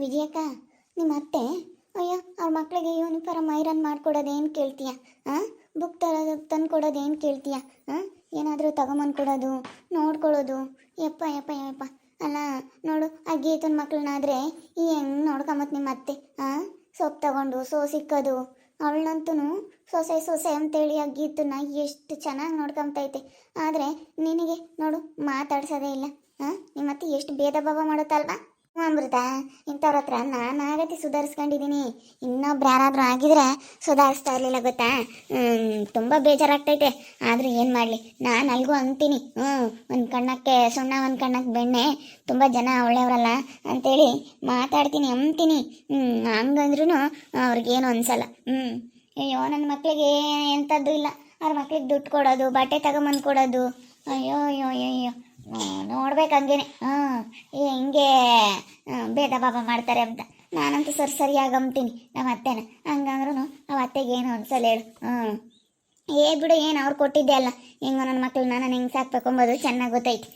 ವಿಜಯಕ್ಕ, ನಿಮ್ಮ ಅತ್ತೆ ಅಯ್ಯೋ ಅವ್ರ ಮಕ್ಳಿಗೆ ಯೂನಿಫಾರ್ಮ್ ಐರನ್ ಮಾಡ್ಕೊಡೋದೇನು ಕೇಳ್ತೀಯ? ಹಾಂ, ಬುಕ್ ತಂದು ಕೊಡೋದೇನು ಕೇಳ್ತೀಯ? ಹಾಂ, ಏನಾದರೂ ತಗೊಂಬಂದು ಕೊಡೋದು, ನೋಡ್ಕೊಳ್ಳೋದು. ಯಪ್ಪ ಯಪ್ಪ ಯಪ್ಪ. ಅಲ್ಲ ನೋಡು, ಆ ಗೀತನ ಮಕ್ಳನ್ನಾದರೆ ಹೆಂಗೆ ನೋಡ್ಕೊಂಬತ್ತು ನಿಮ್ಮ ಅತ್ತೆ. ಹಾಂ, ಸೊಪ್ಪು ತಗೊಂಡು ಸಿಕ್ಕೋದು. ಅವಳಂತೂ ಸೊಸೆ ಸೊಸೆ ಅಂತೇಳಿ ಆ ಗೀತನ್ನ ಎಷ್ಟು ಚೆನ್ನಾಗಿ ನೋಡ್ಕೊಂತೈತೆ. ಆದರೆ ನಿನಗೆ ನೋಡು, ಮಾತಾಡ್ಸೋದೇ ಇಲ್ಲ. ಹಾಂ, ನಿಮ್ಮ ಅತ್ತೆ ಎಷ್ಟು ಭೇದ ಭಾವ ಮಾಡುತ್ತಲ್ವಾ? ಅಮೃತ, ಇಂಥವ್ರ ಹತ್ರ ನಾನು ಆಗತಿ ಸುಧಾರಿಸ್ಕೊಂಡಿದ್ದೀನಿ. ಇನ್ನೊಬ್ರು ಯಾರಾದರೂ ಆಗಿದ್ರೆ ಸುಧಾರಿಸ್ತಾ ಇರಲಿಲ್ಲ ಗೊತ್ತಾ. ತುಂಬ ಬೇಜಾರಾಗ್ತೈತೆ. ಆದರೂ ಏನು ಮಾಡಲಿ, ನಾನು ಅಲ್ಗೂ ಅಂತೀನಿ. ಒಂದು ಕಣ್ಣಕ್ಕೆ ಸುಣ್ಣ, ಒಂದು ಕಣ್ಣಕ್ಕೆ ಬೆಣ್ಣೆ, ತುಂಬ ಜನ ಒಳ್ಳೆಯವರಲ್ಲ ಅಂಥೇಳಿ ಮಾತಾಡ್ತೀನಿ, ಅಂತೀನಿ. ಹಂಗಂದ್ರೂ ಅವ್ರಿಗೇನು ಅನ್ಸಲ್ಲ. ಅಯ್ಯೋ, ನನ್ನ ಮಕ್ಕಳಿಗೆ ಎಂಥದ್ದು ಇಲ್ಲ. ಅವ್ರ ಮಕ್ಳಿಗೆ ದುಡ್ಡು ಕೊಡೋದು, ಬಟ್ಟೆ ತಗೊಂಬಂದು ಕೊಡೋದು. ಅಯ್ಯೋ ಅಯ್ಯೋ ಅಯ್ಯೋ, ನೋಡ್ಬೇಕು ಹಂಗೇನೆ. ಹಿಂಗೆ ಭೇದ ಭಾವ ಮಾಡ್ತಾರೆ ಅಂತ ನಾನಂತೂ ಸರಿಯಾಗಿ ಅಂಬ್ತೀನಿ ನಮ್ಮ ಅತ್ತೆನ. ಹಂಗಂದ್ರೂ ಆ ಅತ್ತೆಗೇನು ಅನ್ಸಲ್ಲ ಹೇಳು. ಬಿಡು, ಏನು ಅವ್ರು ಕೊಟ್ಟಿದ್ದೆ ಅಲ್ಲ. ಹೆಂಗೋ ನನ್ನ ಮಕ್ಳನ್ನ ನಾನು ಹೆಂಗೆ ಸಾಕ್ಬೇಕು ಅಂಬೋದು ಚೆನ್ನಾಗಿ ಗೊತ್ತೈತಿ.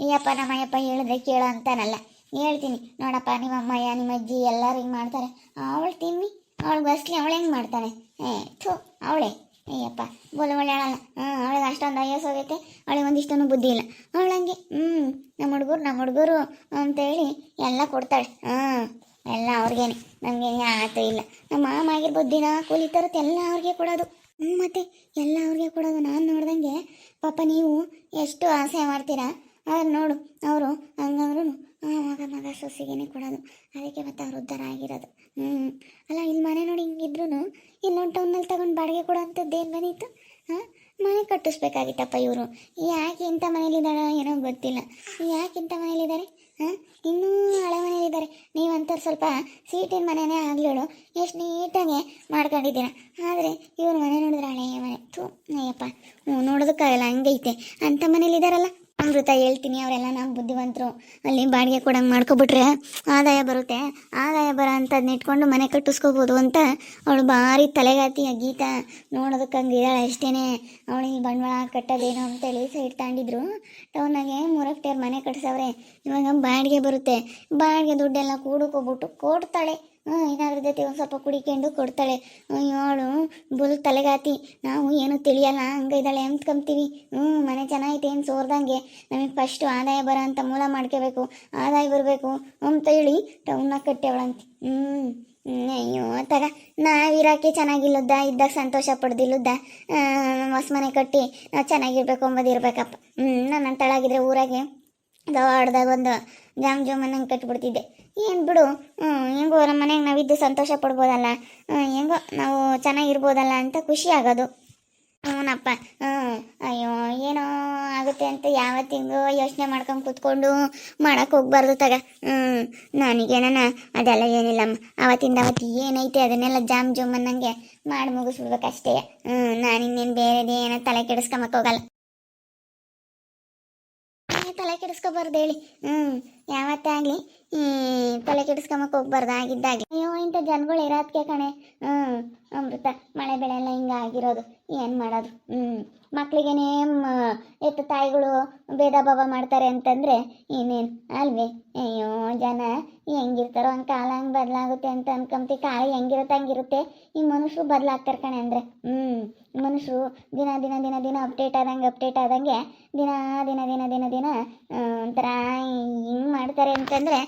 ಈಯಪ್ಪ ನಮ್ಮಯ್ಯಪ್ಪ ಹೇಳಿದ್ರೆ ಕೇಳೋ ಅಂತಾನಲ್ಲ. ಹೇಳ್ತೀನಿ ನೋಡಪ್ಪ, ನಿಮ್ಮ ಅಮ್ಮಯ್ಯ ನಿಮ್ಮ ಅಜ್ಜಿ ಎಲ್ಲರೂ ಹಿಂಗೆ ಮಾಡ್ತಾರೆ. ಅವಳು ತಿನ್ನಿ, ಅವಳು ಬಸ್ಲಿ ಅವಳು ಹೆಂಗೆ ಮಾಡ್ತಾಳೆ? ಅವಳೇ ಅಯ್ಯಪ್ಪ ಬೋಲೆ ಒಳ್ಳೆ ಹೇಳಲ್ಲ. ಅವಳಿಗೆ ಅಷ್ಟೊಂದು ಐಎಸ್ ಹೋಗೈತೆ, ಅವಳಿಗೆ ಒಂದಿಷ್ಟೂ ಬುದ್ಧಿ ಇಲ್ಲ. ಅವಳಂಗೆ ನಮ್ಮ ಹುಡುಗರು ಅಂತೇಳಿ ಎಲ್ಲ ಕೊಡ್ತಾಳೆ. ಎಲ್ಲ ಅವ್ರಿಗೇನೆ, ನಮಗೇನೆ ಆತ ಇಲ್ಲ. ನಮ್ಮ ಮಾಮ ಆಗಿರ್ಬೋದು, ದಿನ ಕೂಲಿ ತರುತ್ತೆ ಎಲ್ಲ ಅವ್ರಿಗೆ ಕೊಡೋದು. ಮತ್ತು ಎಲ್ಲ ಅವ್ರಿಗೆ ಕೊಡೋದು. ನಾನು ನೋಡ್ದಂಗೆ ಪಾಪ ನೀವು ಎಷ್ಟು ಆಸೆ ಮಾಡ್ತೀರಾ. ಆದ್ರೆ ನೋಡು, ಅವರು ಹಂಗಂದ್ರೂ ಮಗ ಸೊಸೆಗೇನೆ ಕೊಡೋದು. ಅದಕ್ಕೆ ಮತ್ತೆ ಅವ್ರು ಉದ್ಧಾರ ಆಗಿರೋದು. ಅಲ್ಲ, ಇಲ್ಲಿ ಮನೆ ನೋಡಿ ಹಿಂಗಿದ್ರು ಇನ್ನೊಂದು ಟೌನಲ್ಲಿ ತಗೊಂಡು ಬಾಡಿಗೆ ಕೊಡೋ ಅಂಥದ್ದು ಏನು ಬಂದಿತ್ತು? ಮನೆ ಕಟ್ಟಿಸ್ಬೇಕಾಗಿತ್ತಪ್ಪ ಇವರು. ಯಾಕೆ ಇಂಥ ಮನೇಲಿದ್ದಾರೋ ಏನೋ ಗೊತ್ತಿಲ್ಲ. ಯಾಕೆ ಇಂಥ ಮನೇಲಿದ್ದಾರೆ? ಇನ್ನೂ ಹಳೆ ಮನೇಲಿದ್ದಾರೆ. ನೀವಂತಾರೆ ಸ್ವಲ್ಪ ಸೀಟಿನ ಮನೆಯೇ ಆಗಲೇಳು, ಎಷ್ಟು ನೀಟಾಗಿ ಮಾಡ್ಕೊಂಡಿದ್ದೀರ. ಆದರೆ ಇವ್ರ ಮನೆ ನೋಡಿದ್ರೆ ಹಳೆಯ ಮನೆ. ಅಯ್ಯಪ್ಪ, ನೋಡೋದಕ್ಕಾಗಲ್ಲ, ಹಂಗೈತೆ. ಅಂಥ ಮನೇಲಿದ್ದಾರಲ್ಲ. ಅಮೃತ, ಹೇಳ್ತೀನಿ, ಅವರೆಲ್ಲ ನಮ್ಮ ಬುದ್ಧಿವಂತರು. ಅಲ್ಲಿ ಬಾಡಿಗೆ ಕೊಡಂಗೆ ಮಾಡ್ಕೊಬಿಟ್ರೆ ಆದಾಯ ಬರುತ್ತೆ. ಆದಾಯ ಬರೋ ಅಂಥದ್ದನ್ನ ಇಟ್ಕೊಂಡು ಮನೆ ಕಟ್ಟಿಸ್ಕೋಬೋದು ಅಂತ ಅವಳು ಭಾರಿ ತಲೆಗಾತಿ. ಆ ಗೀತಾ ನೋಡೋದಕ್ಕೆ ಹಂಗೆ ಇದ್ದಾಳೆ ಅಷ್ಟೇ. ಅವಳಿಗೆ ಬಂಡವಾಳ ಕಟ್ಟೋದೇನೋ ಅಂತೇಳಿ ಸೈಡ್ ತಗೊಂಡಿದ್ರು. ಟೌನಾಗೆ 3 ಹೆಕ್ಟೇರ್ ಮನೆ ಕಟ್ಸವ್ರೆ. ಇವಾಗ ಬಾಡಿಗೆ ಬರುತ್ತೆ. ಬಾಡಿಗೆ ದುಡ್ಡೆಲ್ಲ ಕೂಡ್ಕೊಬಿಟ್ಟು ಕೊಡ್ತಾಳೆ. ಏನಾದ್ರ ಜೊತೆ ಒಂದು ಸ್ವಲ್ಪ ಕುಡಿಕೊಂಡು ಕೊಡ್ತಾಳೆ. ಅವಳು ಬುಲ್ ತಲೆಗಾತಿ. ನಾವು ಏನು ತಿಳಿಯಲ್ಲ, ಹಂಗಿದ್ದಾಳೆ ಅಂದ್ಕೊಂತೀವಿ. ಮನೆ ಚೆನ್ನಾಗೈತೆ ಏನು ಸೋರ್ದಂಗೆ. ನಮಗೆ ಫಸ್ಟು ಆದಾಯ ಬರೋ ಅಂತ ಮೂಲ ಮಾಡ್ಕೋಬೇಕು, ಆದಾಯ ಬರಬೇಕು ಅಂತ ಹೇಳಿ ಟೌನ್ನಾಗ ಕಟ್ಟೆವಳಂತೆ. ಅಯ್ಯೋ ತಗ, ನಾವಿರೋಕ್ಕೆ ಚೆನ್ನಾಗಿಲ್ಲದ, ಇದ್ದಾಗ ಸಂತೋಷ ಪಡ್ದಿಲ್ಲದ. ಹೊಸ ಮನೆ ಕಟ್ಟಿ ನಾವು ಚೆನ್ನಾಗಿರ್ಬೇಕು ಅಂಬೋದು ಇರ್ಬೇಕಪ್ಪ. ನಾನು ತಳಗಿದ್ರೆ ಊರಾಗೆ ದೊಡ್ಡದಾಗ ಒಂದು ಜಾಮನ್ನಂಗೆ ಕಟ್ಟಿಬಿಡ್ತಿದ್ದೆ. ಏನು ಬಿಡು, ಹೆಂಗೋ ನಮ್ಮ ಮನೆಗೆ ನಾವಿದ್ದು ಸಂತೋಷ ಪಡ್ಬೋದಲ್ಲ, ಹೆಂಗೋ ನಾವು ಚೆನ್ನಾಗಿರ್ಬೋದಲ್ಲ ಅಂತ ಖುಷಿ ಆಗೋದು. ಹ್ಞೂನಪ್ಪ. ಅಯ್ಯೋ, ಏನೋ ಆಗುತ್ತೆ ಅಂತ ಯಾವತ್ತಿಂಗೋ ಯೋಚನೆ ಮಾಡ್ಕೊಂಡು ಕೂತ್ಕೊಂಡು ಮಾಡೋಕ್ಕೆ ಹೋಗ್ಬಾರ್ದು ತಗ. ನನಗೇನ ಅದೆಲ್ಲ ಏನಿಲ್ಲಮ್ಮ. ಅವತ್ತು ಏನೈತೆ ಅದನ್ನೆಲ್ಲ ಜಾಮನ್ನಂಗೆ ಮಾಡಿ ಮುಗಿಸ್ಬಿಡ್ಬೇಕಷ್ಟೇ. ನಾನಿನ್ನೇನು ಬೇರೆದೇ ಏನೋ ತಲೆ ಕೆಡಿಸ್ಕೊಂಬಕ್ಕೆ ಹೋಗಲ್ಲ. ತಲೆ ಕೆಡಿಸ್ಕೊಬಾರ್ದು ಹೇಳಿ. ಯಾವತ್ತೇ ಆಗಲಿ ತಲೆ ಕೆಡಿಸ್ಕೊಂಬಕ್ಕೆ ಹೋಗ್ಬಾರ್ದು ಆಗಿದ್ದಾಗಲಿ. ಅಯ್ಯೋ, ಇಂಥ ಜನಗಳು ಇರೋದಕ್ಕೆ ಕಣೆ ಅಮೃತ ಮಳೆ ಬೆಳೆ ಎಲ್ಲ ಹಿಂಗೆ ಆಗಿರೋದು. ಏನು ಮಾಡೋದು? ಮಕ್ಳಿಗೇನೇ ತಾಯಿಗಳು ಭೇದ ಭಾವ ಮಾಡ್ತಾರೆ ಅಂತಂದರೆ ಇನ್ನೇನು ಅಲ್ವೇ? ಅಯ್ಯೋ, ಜನ ಹೆಂಗಿರ್ತಾರೋ ಹಂಗೆ ಕಾಲ ಹಂಗೆ ಬದಲಾಗುತ್ತೆ ಅಂತ ಅನ್ಕೊಂತೀವಿ. ಕಾಲ ಹೆಂಗಿರುತ್ತೆ ಹಂಗಿರುತ್ತೆ. ಈ ಮನುಷ್ಯರು ಬದಲಾಗ್ತಾರೆ ಕಣೆ. ಅಂದರೆ ಮನುಷ್ಯರು ದಿನ ದಿನ ದಿನ ದಿನ ಅಪ್ಡೇಟ್ ಆದಂಗೆ ದಿನ ಒಂಥರ ಹಿಂಗೆ ಮಾಡ್ತಾರೆ ಅಂತಂದರೆ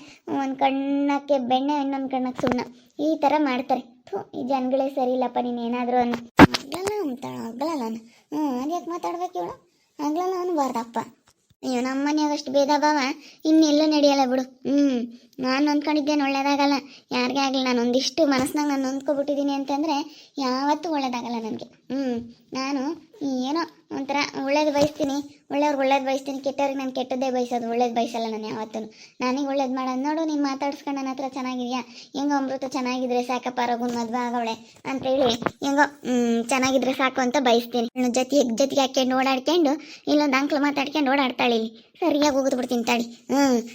ಒಂದು ಕಣ್ಣಕ್ಕೆ ಬೆಣ್ಣೆ, ಇನ್ನೊಂದು ಕಣ್ಣಕ್ಕೆ ಸುಣ್ಣ, ಈ ಥರ ಮಾಡ್ತಾರೆ. ಈ ಜನಗಳೇ ಸರಿ ಇಲ್ಲಪ್ಪ. ನೀನು ಏನಾದರೂ ಆಗ್ಲಲ್ಲ ಆಗ್ಲಲ್ಲ ಅದ್ಯಾಕೆ ಮಾತಾಡ್ಬೇಕು ಇವಳು? ಆಗ್ಲಲ್ಲ ಅನ್ಬಾರ್ದಪ್ಪ. ಅಯ್ಯೋ, ನಮ್ಮ ಮನೆಯಾಗಷ್ಟು ಭೇದ ಭಾವ ಇನ್ನೆಲ್ಲೂ ನಡೆಯಲ್ಲ ಬಿಡು. ನಾನು ಅಂದ್ಕೊಂಡಿದ್ದೇನು ಒಳ್ಳೇದಾಗಲ್ಲ ಯಾರಿಗೇ ಆಗಲಿ. ನಾನು ಒಂದಿಷ್ಟು ಮನಸ್ಸಿನಾಗ ನಾನು ಹೊಂದ್ಕೊಬಿಟ್ಟಿದ್ದೀನಿ ಅಂತಂದರೆ ಯಾವತ್ತೂ ಒಳ್ಳೇದಾಗಲ್ಲ ನನಗೆ. ನಾನು ಏನೋ ಒಂಥರ ಒಳ್ಳೇದು ಬಯಸ್ತೀನಿ, ಒಳ್ಳೆಯವ್ರಿಗೆ ಒಳ್ಳೇದು ಬಯಸ್ತೀನಿ, ಕೆಟ್ಟವ್ರಿಗೆ ನಾನು ಕೆಟ್ಟದ್ದೇ ಬಯಸೋದು, ಒಳ್ಳೇದು ಬಯಸಲ್ಲ ನಾನು ಯಾವತ್ತೂ. ನನಗೆ ಒಳ್ಳೇದು ಮಾಡೋದು ನೋಡು. ನೀನು ಮಾತಾಡ್ಸ್ಕೊಂಡು ನನ್ನ ಹತ್ರ ಚೆನ್ನಾಗಿದೆಯಾ, ಹೆಂಗೋ ಅಮೃತ ಚೆನ್ನಾಗಿದ್ರೆ ಸಾಕಪ್ಪ, ರಘುನ್ ಮದುವೆ ಆಗವಳೆ ಅಂತೇಳಿ ಹೆಂಗೋ ಚೆನ್ನಾಗಿದ್ರೆ ಸಾಕು ಅಂತ ಬಯಸ್ತೀನಿ. ಜೊತೆಗೆ ಹಾಕ್ಕೊಂಡು ಓಡಾಡ್ಕೊಂಡು ಇಲ್ಲೊಂದು ಅಂಕ್ಲು ಮಾತಾಡ್ಕೊಂಡು ಓಡಾಡ್ತಾಳೆ. ಇಲ್ಲಿ ಸರಿಯಾಗಿ ಹೋಗಿದ್ ಬಿಡ್ತೀನಿ ತಾಳಿ.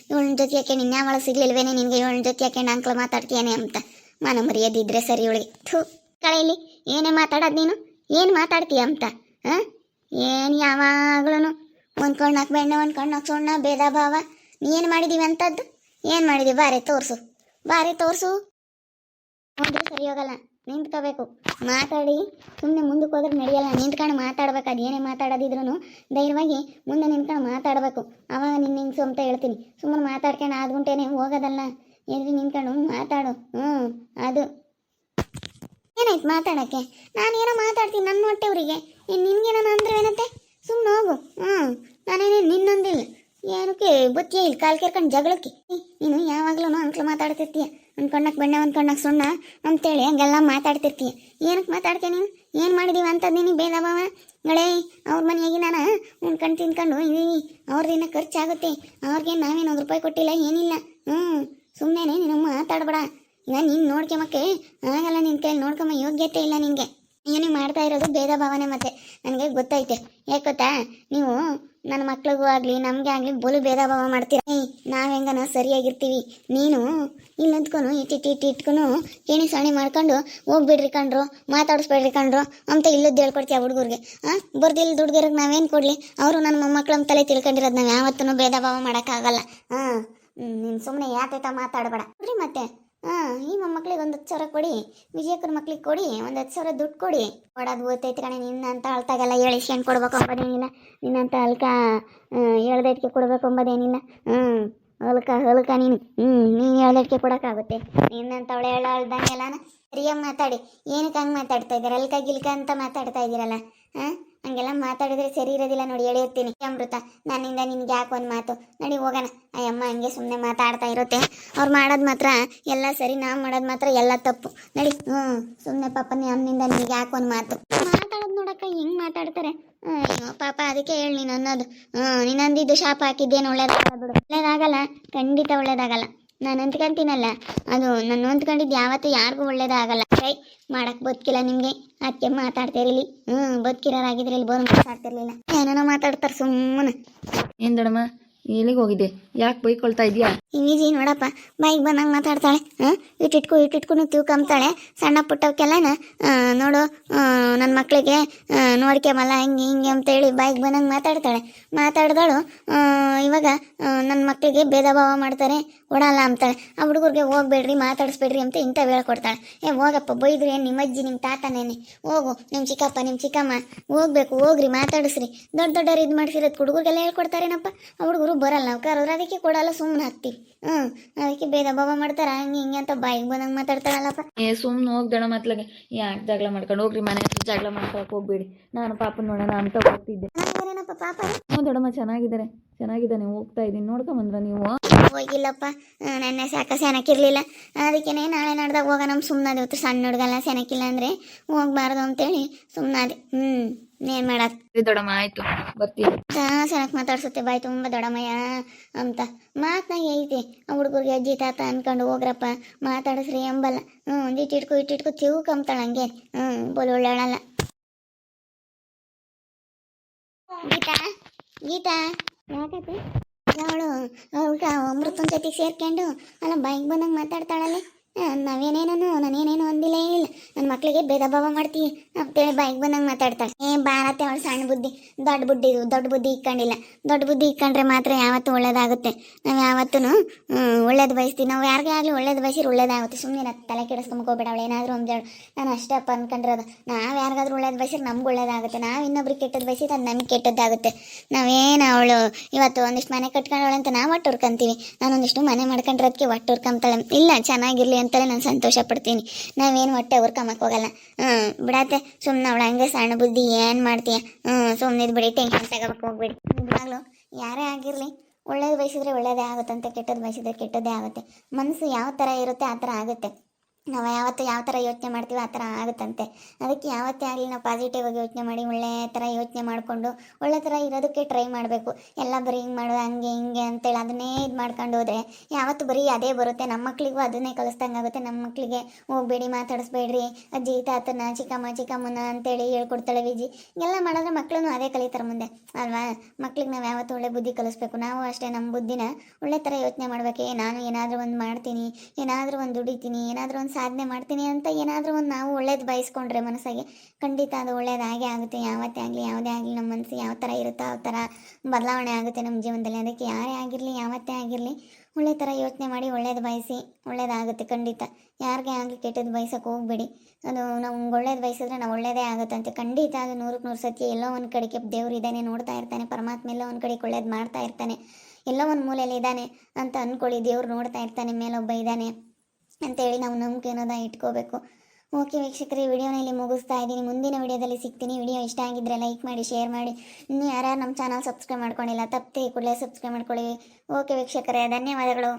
ಇವಳನ್ನ ಜೊತೆ ಹಾಕ್ಕೊಂಡು ಇನ್ಯಾವಳ ಸಿಗ್ಲಿಲ್ವೇನೆ ನಿನಗೆ? ಇವಳನ್ನ ಜೊತೆ ಹಾಕ್ಕೊಂಡು ಅಂಕ್ಲು ಮಾತಾಡ್ತೀಯೇನೆ ಅಂತ ಮನ ಮರ್ಯಾದಿದ್ರೆ ಸರಿ ಇವಳಿಗೆ. ಕಳೆಯಲ್ಲಿ ಏನೇ ಮಾತಾಡೋದು ನೀನು? ಏನು ಮಾತಾಡ್ತೀಯ ಅಂತ? ಏನು ಯಾವಾಗ್ಲೂ ಒಂದು ಕಣ್ಣಕ್ಕೆ ಬೆಣ್ಣೆ, ಒಂದು ಕಣ್ಣಕ್ಕೆ ಸುಣ್ಣ, ಭೇದ ಭಾವ. ಏನು ಮಾಡಿದ್ದೀವಿ ಅಂಥದ್ದು? ಏನು ಮಾಡಿದ್ದೀವಿ? ಬಾರೆ ತೋರಿಸು. ಬಾರಿ ತೋರಿಸು ಅಂದ್ರೆ ಸರಿ ಹೋಗಲ್ಲ. ನಿಂತ್ಕೋಬೇಕು, ಮಾತಾಡಿ ಸುಮ್ಮನೆ ಮುಂದಕ್ಕೆ ಹೋದ್ರೆ ನಡೆಯಲ್ಲ. ನಿಂತ್ಕೊಂಡು ಮಾತಾಡ್ಬೇಕು, ಅದೇನೇ ಮಾತಾಡೋದಿದ್ರು ಧೈರ್ಯವಾಗಿ ಮುಂದೆ ನಿಂತ್ಕೊಂಡು ಮಾತಾಡಬೇಕು. ಆವಾಗ ನಿಂಗೆ ಅಂತ ಹೇಳ್ತೀನಿ. ಸುಮ್ಮನೆ ಮಾತಾಡ್ಕೊಂಡು ಆದ್ಗುಂಟೇನೆ ಹೋಗೋದಲ್ಲ, ಎದುರು ನಿಂತ್ಕೊಂಡು ಮಾತಾಡು. ಅದು ಏನಾಯ್ತು ಮಾತಾಡೋಕ್ಕೆ? ನಾನು ಏನೋ ಮಾತಾಡ್ತೀನಿ ನನ್ನ ಹೊಟ್ಟೆವ್ರಿಗೆ, ಇನ್ನು ನಿನ್ಗೇನೋ ಅಂದ್ರೆ ಏನತ್ತೆ? ಸುಮ್ಮನೆ ಹೋಗು. ನಾನೇನೇ ನಿನ್ನೊಂದಿಲ್ಲ, ಏನಕ್ಕೆ ಬುತ್ತಿಯ ಇಲ್ಲಿ ಕಾಲು ಕೇರ್ಕೊಂಡು ಜಗಳಕ್ಕೆ. ನೀನು ಯಾವಾಗಲೂ ಅಂಕ್ಲು ಮಾತಾಡ್ತಿರ್ತೀಯ, ಅನ್ಕೊಂಡಕ್ಕೆ ಬೆಣ್ಣೆ ಅನ್ಕೊಂಡಕ್ಕೆ ಸುಣ್ಣ ಅಂತೇಳಿ ಹಂಗೆಲ್ಲ ಮಾತಾಡ್ತಿರ್ತೀಯ. ಏನಕ್ಕೆ ಮಾತಾಡ್ತೀಯ ನೀನು? ಏನು ಮಾಡಿದೀವಿ ಅಂತದ್ದು ನೀನು ಭೇದ ಭಾವ? ಗಳೇ ಅವ್ರ ಮನೆಯಾಗಿ ನಾನು ಉಣ್ಕೊಂಡು ತಿನ್ಕೊಂಡು ಇದೀನಿ, ಅವ್ರದಿನ ಖರ್ಚಾಗುತ್ತೆ, ಅವ್ರಿಗೆ ನಾವೇನು ₹1 ಕೊಟ್ಟಿಲ್ಲ, ಏನಿಲ್ಲ. ಸುಮ್ಮನೆ ನೀನು ಮಾತಾಡ್ಬೇಡ. ಈಗ ನೀನು ನೋಡ್ಕೊಂಬಕ್ಕೆ ಆಗಲ್ಲ, ನಿನ್ನ ಕೈಯಲ್ಲಿ ನೋಡ್ಕೊಂಬ ಯೋಗ್ಯತೆ ಇಲ್ಲ ನಿನಗೆ. ಏನು ಮಾಡ್ತಾ ಇರೋದು ಭೇದ ಭಾವನೆ. ಮತ್ತೆ ನನಗೆ ಗೊತ್ತೈತೆ, ಯಾಕೆ ಗೊತ್ತಾ? ನೀವು ನನ್ನ ಮಕ್ಳಿಗೂ ಆಗಲಿ ನಮಗೆ ಆಗಲಿ ಬೋಲು ಭೇದ ಭಾವ ಮಾಡ್ತೀರ. ನಾವು ಹೆಂಗನ ಸರಿಯಾಗಿರ್ತೀವಿ, ನೀನು ಇಲ್ಲಂತ್ಕೊಂಡು ಇಟ್ಕೊಂಡು ಏಣಿ ಸಾಣಿ ಮಾಡ್ಕೊಂಡು ಹೋಗ್ಬಿಡ್ರಿ ಕಂಡ್ರು, ಮಾತಾಡಿಸ್ಬೇಡ್ರಿ ಕಂಡ್ರು ಅಂತ ಇಲ್ಲದ್ದು ಹೇಳ್ಕೊಡ್ತೀಯ ಹುಡುಗರಿಗೆ. ಬರ್ದಿಲ್ಲ ದುಡ್ಗಿರೋಕೆ ನಾವೇನು ಕೊಡಲಿ? ಅವರು ನನ್ನ ಮೊಮ್ಮಕ್ಳು ಅಂತ ತಲೆ ತಿಳ್ಕೊಂಡಿರೋದು. ನಾವು ಯಾವತ್ತೂ ಭೇದ ಭಾವ ಮಾಡೋಕ್ಕಾಗಲ್ಲ. ನೀನು ಸುಮ್ಮನೆ ಯಾತೈತ ಮಾತಾಡಬೇಡ ರೀ. ಮತ್ತೆ ಈ ಮೊಮ್ಮಕ್ಳಿಗೆ 10,000 ಕೊಡಿ, ವಿಜಯಕ್ಕನ ಮಕ್ಳಿಗೆ ಕೊಡಿ, 10,000 ದುಡ್ಡು ಕೊಡಿ. ಕೊಡೋದು ಓದ್ತೈತೆ ಕಣೆ. ನಿನ್ನಂತ ಅಳ್ತಾಗೆಲ್ಲ ಹೇಳಿಸ್ಕೊಂಡು ಕೊಡ್ಬೇಕು ಅಂಬೋದೇನಿಲ್ಲ, ನಿನ್ನಂತ ಅಲ್ಕ ಹೇಳ್ದೈಟಿಗೆ ಕೊಡ್ಬೇಕು ಅಂಬೋದೇನಿಲ್ಲ. ಹೊಲಕ ನೀನು ನೀನು ಹೇಳ್ದೈಟಿಗೆ ಕೊಡೋಕ್ಕಾಗುತ್ತೆ? ನಿನ್ನಂತ ಅವಳೆ ಹೇಳ್ದಂಗೆಲ್ಲ ಸರಿಯಾಗಿ ಮಾತಾಡಿ. ಏನಕ್ಕೆ ಹಂಗೆ ಮಾತಾಡ್ತಾ ಇದ್ದೀರ? ಅಲ್ಕ ಗಿಲ್ಕ ಅಂತ ಮಾತಾಡ್ತಾ ಇದ್ದೀರಲ್ಲ. ಹಂಗೆಲ್ಲ ಮಾತಾಡಿದ್ರೆ ಸರಿ ಇರೋದಿಲ್ಲ ನೋಡಿ, ಹೇಳಿರ್ತೀನಿ. ಅಮೃತ, ನನ್ನಿಂದ ನಿನ್ಗೆ ಯಾಕೆ ಒಂದು ಮಾತು? ನಡಿ ಹೋಗೋಣ. ಅಯ್ಯಮ್ಮ ಹಂಗೆ ಸುಮ್ಮನೆ ಮಾತಾಡ್ತಾ ಇರುತ್ತೆ. ಅವ್ರು ಮಾಡೋದು ಮಾತ್ರ ಎಲ್ಲ ಸರಿ, ನಾವು ಮಾಡೋದು ಮಾತ್ರ ಎಲ್ಲ ತಪ್ಪು. ನಡಿ. ಸುಮ್ಮನೆ ಪಾಪ ನನ್ನಿಂದ ನಿನಗೆ ಯಾಕೆ ಒಂದು ಮಾತು? ಮಾತಾಡೋದು ನೋಡಕ್ಕ ಹೆಂಗೆ ಮಾತಾಡ್ತಾರೆ. ಅಯ್ಯೋ ಪಾಪ, ಅದಕ್ಕೆ ಹೇಳಿ ನೀನು ಅನ್ನೋದು. ನೀನು ಅಂದಿದ್ದು ಶಾಪ ಹಾಕಿದ್ದೇನು ಒಳ್ಳೇದಾಗಲ್ಲ ಬಿಡು. ಒಳ್ಳೇದಾಗಲ್ಲ, ಖಂಡಿತ ಒಳ್ಳೇದಾಗಲ್ಲ. ನಾನು ಅಂದ್ಕೊಂತೀನಲ್ಲ, ಅದು ನಾನು ಅಂದ್ಕೊಂಡಿದ್ದು ಯಾವತ್ತೂ ಯಾರಿಗೂ ಒಳ್ಳೇದಾಗಲ್ಲ. ಟ್ರೈ ಮಾಡಕ್ಕೆ ಬದುಕಿಲ್ಲ ನಿಮಗೆ, ಅದಕ್ಕೆ ಮಾತಾಡ್ತಿರಲಿ. ಬದುಕಿರೋರಾಗಿದ್ರೆ ಇಲ್ಲಿ ಬೋರ್ ಮಾತಾಡ್ತಿರ್ಲಿಲ್ಲ. ಏನೇನೋ ಮಾತಾಡ್ತಾರೆ ಸುಮ್ಮನೆ. ಏನು ದೊಡಮ್ಮ, ಎಲ್ಲಿಗೆ ಹೋಗಿದ್ದೆ? ಯಾಕೆ ಬೈಕೊಳ್ತಾ ಇದೆಯಾ? ವಿಜಿ ನೋಡಪ್ಪ, ಬೈಕ್ ಬಂದಂಗೆ ಮಾತಾಡ್ತಾಳೆ. ಇಟ್ಟಿಟ್ಕೊಂಡು ತಿಳ್ಕೊಂತಾಳೆ. ಸಣ್ಣ ಪುಟ್ಟವಕ್ಕೆಲ್ಲನ ನೋಡು ನನ್ನ ಮಕ್ಕಳಿಗೆ ನೋಡ್ಕೊಂಬಲ್ಲ ಹಂಗೆ ಹಿಂಗೆ ಅಂತೇಳಿ ಬೈಕ್ ಬಂದಂಗೆ ಮಾತಾಡ್ದಳು. ಇವಾಗ ನನ್ನ ಮಕ್ಕಳಿಗೆ ಭೇದ ಭಾವ ಮಾಡ್ತಾರೆ, ಕೊಡಲ್ಲ ಅಂತಾಳೆ. ಆ ಹುಡುಗರಿಗೆ ಹೋಗ್ಬೇಡ್ರಿ, ಮಾತಾಡಿಸ್ಬೇಡ್ರಿ ಅಂತ ಇಂಥವು ಹೇಳ್ಕೊಡ್ತಾಳೆ. ಹೋಗಪ್ಪ, ಬೈದ್ರಿ ಏನು ನಿಮ್ಮ ಅಜ್ಜಿ ನಿಮ್ಮ ತಾತನೇನೆ? ಹೋಗು, ನಿಮ್ಮ ಚಿಕ್ಕಪ್ಪ ನಿಮ್ಮ ಚಿಕ್ಕಮ್ಮ ಹೋಗ್ಬೇಕು, ಹೋಗ್ರಿ ಮಾತಾಡಿಸ್ರಿ. ದೊಡ್ಡವ್ರು ಇದು ಮಾಡ್ಸಿರೋದು ಹುಡುಗರಿಗೆಲ್ಲ ಹೇಳ್ಕೊಡ್ತಾರೇನಪ್ಪ. ಆ ಹುಡುಗರು ಬರಲ್ಲ, ನಾವು ಕರೋದ್ರೆ ಅದಕ್ಕೆ ಕೊಡಲ್ಲ, ಸುಮ್ಮನೆ ಹಾಕ್ತೀವಿ. ಅದಕ್ಕೆ ಭೇದ ಭಾವ ಮಾಡ್ತಾರ ಹಂಗೆ ಹಿಂಗೆ ಅಂತ ಬಾಯಿಗೆ ಬಂದಂಗೆ ಮಾತಾಡ್ತಾರಲ್ಲಪ್ಪ. ಸುಮ್ಮನೆ ಹೋಗ್ದಣ ಮತ್ಲಾಗೆ ಯಾಕೆ ಜಗಳ ಮಾಡ್ಕೊಂಡು ಹೋಗ್ರಿ, ಮನೆ ಹತ್ರ ಜಗಳ ಮಾಡ್ಕೊಳಕ್ಕೆ ಹೋಗ್ಬೇಡಿ. ನಾನು ಪಾಪನ ನೋಡೋಣ ಅಂತ ಹೋಗ್ತಿದ್ದೆ. ಏನಪ್ಪ ಪಾಪ? ದೊಡಮ್ಮ ಚೆನ್ನಾಗಿದ್ದಾನೆ, ಹೋಗ್ತಾ ಇದ್ದೀನಿ. ನೋಡ್ಕೊಂಬಂದ್ರ ನೀವು? ಹೋಗಿಲ್ಲಪ್ಪ, ನೆನ್ನೆ ಸೆನಕಿರ್ಲಿಲ್ಲ, ಅದಕ್ಕೇನೆ ನಾಳೆ ನಾಡ್ದಾಗ ಹೋಗ. ನಮ್ಮ ಸುಮ್ಮನೆ ಸಣ್ಣ ಹುಡುಗಲ್ಲ, ಸೆನಕಿಲ್ಲ ಅಂದರೆ ಹೋಗ್ಬಾರ್ದು ಅಂತೇಳಿ ಸುಮ್ಮನೆ. ಏನ್ ಮಾಡಕ್ ದೊಡಮ್ಮ, ಆಯ್ತು ಬರ್ತೀನಿ. ಸೆನಕ್ ಮಾತಾಡ್ಸುತ್ತೆ ಬಾಯ್ ತುಂಬ ದೊಡ್ಡಮ್ಮಯ್ಯ ಅಂತ ಮಾತನಾಗ ಐತಿ. ಆ ಹುಡುಗರಿಗೆ ಅಜ್ಜಿ ತಾತ ಅನ್ಕೊಂಡು ಹೋಗ್ರಪ್ಪ, ಮಾತಾಡಿಸ್ರಿ ಎಂಬಲ್ಲ. ಇಟ್ಟಿಟ್ಕೊ ತಿಳ್ಕೊಂತಾಳ ಹಂಗೆ. ಬೋಲ್ ಒಳ್ಳೆಳಲ್ಲ. ಗೀತಾ ಯಾಕತ್ತೆ ಅವಳು ಅಮೃತನ ಜೊತೆಗೆ ಸೇರ್ಕೊಂಡು ಅಲ್ಲ ಬೈಕ್ ಬಂದಂಗೆ ಮಾತಾಡ್ತಾಳಲ್ಲಿ. ನಾನೇನೇನು ಅಂದಿಲ್ಲ, ಏನಿಲ್ಲ. ನನ್ನ ಮಕ್ಳಿಗೆ ಭೇದ ಭಾವ ಮಾಡ್ತೀವಿ ಅಂತೇಳಿ ಬೈಕ್ ಬಂದಂಗೆ ಮಾತಾಡ್ತಾಳೆ. ಬಾರತ್ತೆ ಅವಳು ಸಣ್ಣ ಬುದ್ಧಿ. ದೊಡ್ಡ ಬುದ್ಧಿ ಇಕ್ಕೊಂಡಿಲ್ಲ. ದೊಡ್ಡ ಬುದ್ಧಿ ಇಕ್ಕೊಂಡ್ರೆ ಮಾತ್ರ ಯಾವತ್ತೂ ಒಳ್ಳೇದಾಗುತ್ತೆ. ನಾವು ಯಾವತ್ತೂ ಒಳ್ಳೇದು ಬಯಸ್ತೀವಿ. ನಾವು ಯಾರಿಗೇ ಆಗಲಿ ಒಳ್ಳೇದು ಬಯಸಿದ್ರೆ ಒಳ್ಳೇದಾಗುತ್ತೆ. ಸುಮ್ಮನೆ ತಲೆ ಕೆಡಿಸ್ಕೊಂಬೋಗ್ಬೇಡ. ಅವಳು ಏನಾದರೂ ಒಂದು ನಾನು ಅಷ್ಟಪ್ಪ ಅನ್ಕೊಂಡಿರೋದು. ನಾವು ಯಾರಿಗಾದ್ರೂ ಒಳ್ಳೇದು ಬಯಸಿದ್ರೆ ನಮ್ಗೆ ಒಳ್ಳೇದಾಗುತ್ತೆ. ನಾವು ಇನ್ನೊಬ್ರಿಗೆ ಕೆಟ್ಟದ್ದು ಬಯಸಿದ್ರೆ ಅದು ನಮ್ಗೆ ಕೆಟ್ಟದ್ದಾಗುತ್ತೆ. ನಾವೇನು ಅವಳು ಇವತ್ತು ಒಂದಿಷ್ಟು ಮನೆ ಕಟ್ಕೊಂಡವಳೆ ಅಂತ ನಾವು ಒಟ್ಟು ಹುರ್ಕೊಂತೀವಿ. ನಾನೊಂದಿಷ್ಟು ಮನೆ ಮಾಡ್ಕೊಂಡಿರೋದಕ್ಕೆ ಒಟ್ಟು ಹುರ್ಕೊಂತಾಳೆ. ಇಲ್ಲ, ಚೆನ್ನಾಗಿರಲಿ ಅಂತಲೇ ನಾನು ಸಂತೋಷ ಪಡ್ತೀನಿ. ನಾವೇನು ಹೊಟ್ಟೆ ಹುರ್ಕೊಂಬಕ್ಕೆ ಹೋಗಲ್ಲ. ಬಿಡತ್ತೆ ಸುಮ್ಮನೆ ಅವಳು ಹಂಗೆ ಸಣ್ಣ ಬುದ್ಧಿ. ಏನು ಮಾಡ್ತೀಯ? ಸುಮ್ಮನೆ ಬಿಡಿ, ಟೆನ್ಷನ್ ತಗೋಬೇಕು ಹೋಗ್ಬಿಡಿ. ನಿಜವಾಗ್ಲೂ ಯಾರೇ ಆಗಿರಲಿ ಒಳ್ಳೇದು ಬಯಸಿದ್ರೆ ಒಳ್ಳೇದೇ ಆಗುತ್ತಂತೆ, ಕೆಟ್ಟದ್ದು ಬಯಸಿದ್ರೆ ಕೆಟ್ಟದ್ದೇ ಆಗುತ್ತೆ. ಮನಸ್ಸು ಯಾವ ಥರ ಇರುತ್ತೆ ಆ ಥರ ಆಗುತ್ತೆ. ನಾವು ಯಾವತ್ತೂ ಯಾವ ಥರ ಯೋಚನೆ ಮಾಡ್ತೀವಿ ಆ ಥರ ಆಗುತ್ತಂತೆ. ಅದಕ್ಕೆ ಯಾವತ್ತೇ ಆಗಲಿ ನಾವು ಪಾಸಿಟಿವ್ ಆಗಿ ಯೋಚನೆ ಮಾಡಿ ಒಳ್ಳೆ ಥರ ಯೋಚನೆ ಮಾಡಿಕೊಂಡು ಒಳ್ಳೆ ಥರ ಇರೋದಕ್ಕೆ ಟ್ರೈ ಮಾಡಬೇಕು. ಎಲ್ಲ ಬರೀ ಹಿಂಗೆ ಮಾಡೋದು ಹಂಗೆ ಹಿಂಗೆ ಅಂತೇಳಿ ಅದನ್ನೇ ಇದು ಮಾಡ್ಕೊಂಡು ಹೋದರೆ ಯಾವತ್ತು ಬರೀ ಅದೇ ಬರುತ್ತೆ. ನಮ್ಮ ಮಕ್ಕಳಿಗೂ ಅದನ್ನೇ ಕಲಿಸ್ದಂಗೆ ಆಗುತ್ತೆ. ನಮ್ಮ ಮಕ್ಕಳಿಗೆ ಹೋಗಬೇಡಿ, ಮಾತಾಡಿಸ್ಬೇಡ್ರಿ, ಅಜ್ಜಿ ತಾತನ ಚಿಕ್ಕಮ್ಮನ ಅಂತೇಳಿ ಹೇಳ್ಕೊಡ್ತಾಳೆ ವಿಜಿ. ಎಲ್ಲ ಮಾಡಿದ್ರೆ ಮಕ್ಕಳು ಅದೇ ಕಲಿತಾರೆ ಮುಂದೆ ಅಲ್ವಾ? ಮಕ್ಳಿಗೆ ನಾವು ಯಾವತ್ತೂ ಒಳ್ಳೆ ಬುದ್ಧಿ ಕಲಿಸ್ಬೇಕು. ನಾವು ಅಷ್ಟೇ ನಮ್ಮ ಬುದ್ಧಿನ ಒಳ್ಳೆ ಥರ ಯೋಚನೆ ಮಾಡಬೇಕು. ನಾನು ಏನಾದರೂ ಒಂದು ಮಾಡ್ತೀನಿ, ಏನಾದರೂ ಒಂದು ದುಡಿತೀನಿ, ಏನಾದರೂ ಒಂದು ಒಂದು ಸಾಧನೆ ಮಾಡ್ತೀನಿ ಅಂತ ಏನಾದರೂ ಒಂದು ನಾವು ಒಳ್ಳೇದು ಬಯಸ್ಕೊಂಡ್ರೆ ಮನಸ್ಸಾಗೆ ಖಂಡಿತ ಅದು ಒಳ್ಳೇದಾಗೇ ಆಗುತ್ತೆ. ಯಾವತ್ತೇ ಆಗಲಿ ಯಾವುದೇ ಆಗಲಿ ನಮ್ಮ ಮನಸ್ಸು ಯಾವ ಥರ ಇರುತ್ತೋ ಆ ಥರ ಬದಲಾವಣೆ ಆಗುತ್ತೆ ನಮ್ಮ ಜೀವನದಲ್ಲಿ. ಅದಕ್ಕೆ ಯಾರೇ ಆಗಿರಲಿ ಯಾವತ್ತೇ ಆಗಿರಲಿ ಒಳ್ಳೆ ಥರ ಯೋಚನೆ ಮಾಡಿ ಒಳ್ಳೇದು ಬಯಸಿ ಒಳ್ಳೇದಾಗುತ್ತೆ ಖಂಡಿತ. ಯಾರಿಗೆ ಆಗಲಿ ಕೆಟ್ಟದ್ದು ಬಯಸೋಕೆ ಹೋಗಬೇಡಿ. ಅದು ನಾವು ಒಳ್ಳೇದು ಬಯಸಿದ್ರೆ ನಾವು ಒಳ್ಳೇದೇ ಆಗುತ್ತಂತೆ ಖಂಡಿತ. ಅದು 100ಕ್ಕೆ 100 ಸತ್ಯ. ಎಲ್ಲೋ ಒಂದು ಕಡೆಗೆ ದೇವ್ರು ಇದ್ದಾನೆ, ನೋಡ್ತಾ ಇರ್ತಾನೆ. ಪರಮಾತ್ಮ ಎಲ್ಲೋ ಒಂದು ಕಡೆಗೆ ಒಳ್ಳೇದು ಮಾಡ್ತಾ ಇರ್ತಾನೆ. ಎಲ್ಲೋ ಒಂದು ಮೂಲೆಯಲ್ಲಿ ಇದ್ದಾನೆ ಅಂತ ಅಂದ್ಕೊಳ್ಳಿ. ದೇವ್ರು ನೋಡ್ತಾ ಇರ್ತಾನೆ, ಮೇಲೊಬ್ಬ ಇದ್ದಾನೆ ಅಂತೇಳಿ ನಾವು ನಂಬಿಕೆ ಅನ್ನೋದ ಇಟ್ಕೋಬೇಕು. ಓಕೆ ವೀಕ್ಷಕರೇ, ವಿಡಿಯೋನ ಇಲ್ಲಿ ಮುಗಿಸ್ತಾ ಇದ್ದೀನಿ. ಮುಂದಿನ ವಿಡಿಯೋದಲ್ಲಿ ಸಿಗ್ತೀನಿ. ವಿಡಿಯೋ ಇಷ್ಟ ಆಗಿದ್ದರೆ ಲೈಕ್ ಮಾಡಿ, ಶೇರ್ ಮಾಡಿ. ಇನ್ನೂ ಯಾರ್ಯಾರು ನಮ್ಮ ಚಾನಲ್ ಸಬ್ಸ್ಕ್ರೈಬ್ ಮಾಡ್ಕೊಂಡಿಲ್ಲ ತಪ್ಪದೆ ಕೂಡಲೇ ಸಬ್ಸ್ಕ್ರೈಬ್ ಮಾಡ್ಕೊಳ್ಳಿ. ಓಕೆ ವೀಕ್ಷಕರೇ, ಧನ್ಯವಾದಗಳು.